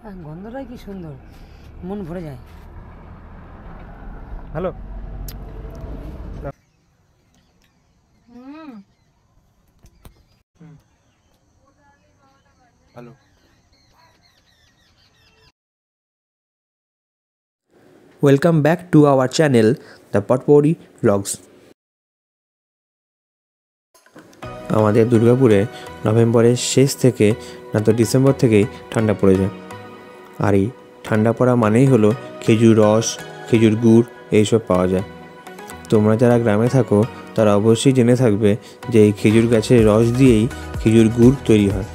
গন্ধটাই কি সুন্দর, মন ভরে যায়। Hello hello Welcome back to our channel, The Potpourri Vlogs. আমাদের দুর্গাপুরে নভেম্বরের শেষ থেকে না তো ডিসেম্বর থেকেই ঠান্ডা পড়ে যায়। আর এই ঠান্ডা পড়া মানেই হলো খেজুর রস, খেজুর গুড় এইসব পাওয়া যায়। তোমরা যারা গ্রামে থাকো তারা অবশ্যই জেনে থাকবে যে এই খেজুর গাছের রস দিয়েই খেজুর গুড় তৈরি হয়।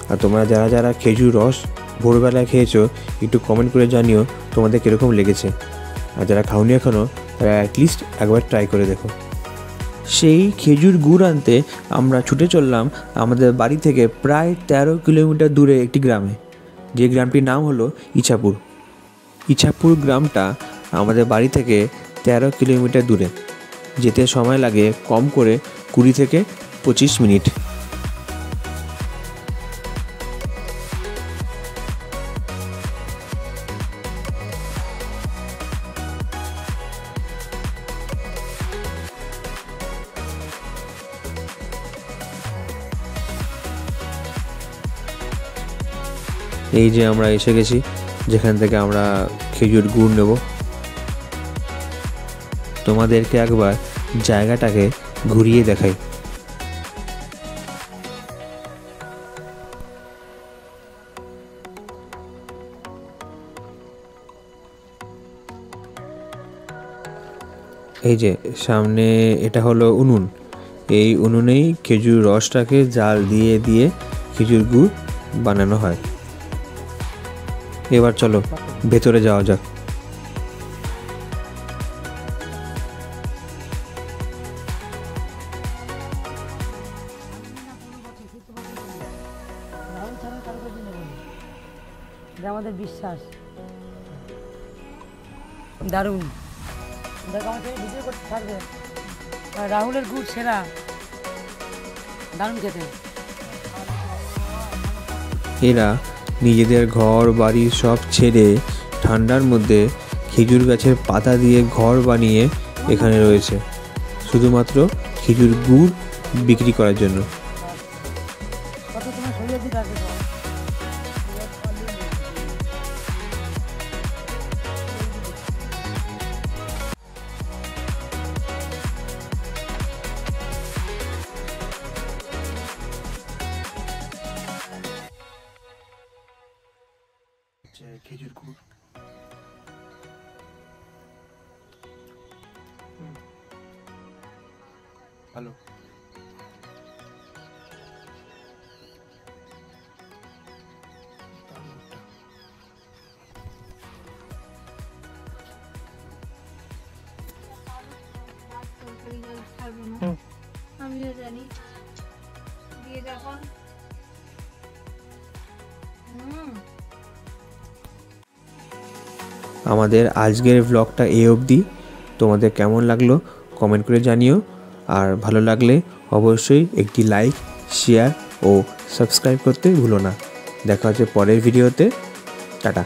আর তোমরা যারা যারা খেজুর রস ভোরবেলায় খেয়েছো একটু কমেন্ট করে জানিও তোমাদের কীরকম লেগেছে। আর যারা খাওনি এখনও তারা অ্যাটলিস্ট একবার ট্রাই করে দেখো। সেই খেজুর গুড় আনতে আমরা ছুটে চললাম আমাদের বাড়ি থেকে প্রায় 13 কিলোমিটার দূরে একটি গ্রামে, যে গ্রামটির নাম হলো ইছাপুর। ইছাপুর গ্রামটা আমাদের বাড়ি থেকে 13 কিলোমিটার দূরে, যেতে সময় লাগে কম করে 20 থেকে 25 মিনিট। এই যে আমরা এসে গেছি যেখান থেকে আমরা খেজুর গুড় নেব। তোমাদেরকে একবার জায়গাটাকে ঘুরিয়ে দেখাই। এই যে সামনে এটা হলো উনুন, এই উনুনেই খেজুর রসটাকে জাল দিয়ে দিয়ে খেজুর গুড় বানানো হয়। এবার চলো ভেতরে যাওয়া যাক। আমাদের বিশ্বাস দারুণ। দেখ আমার সাথে ভিডিও করতে থাকবে। রাহুলের গুড় সেরা, দারুণ খেতে। এরা নিজেদের ঘর বাড়ি সব ছেড়ে ঠান্ডার মধ্যে খেজুর গাছের পাতা দিয়ে ঘর বানিয়ে এখানে রয়েছে, শুধুমাত্র খেজুর গুড় বিক্রি করার জন্য। খেজুর গুড় ভালো। আমিও জানি দিয়ে যখন আমাদের আজকের ব্লগটা এই অবধি। তোমাদের কেমন লাগলো কমেন্ট করে জানিও। আর ভালো লাগলে অবশ্যই একটি লাইক, শেয়ার ও সাবস্ক্রাইব করতে ভুলো না। দেখা হচ্ছে পরের ভিডিওতে। টাটা।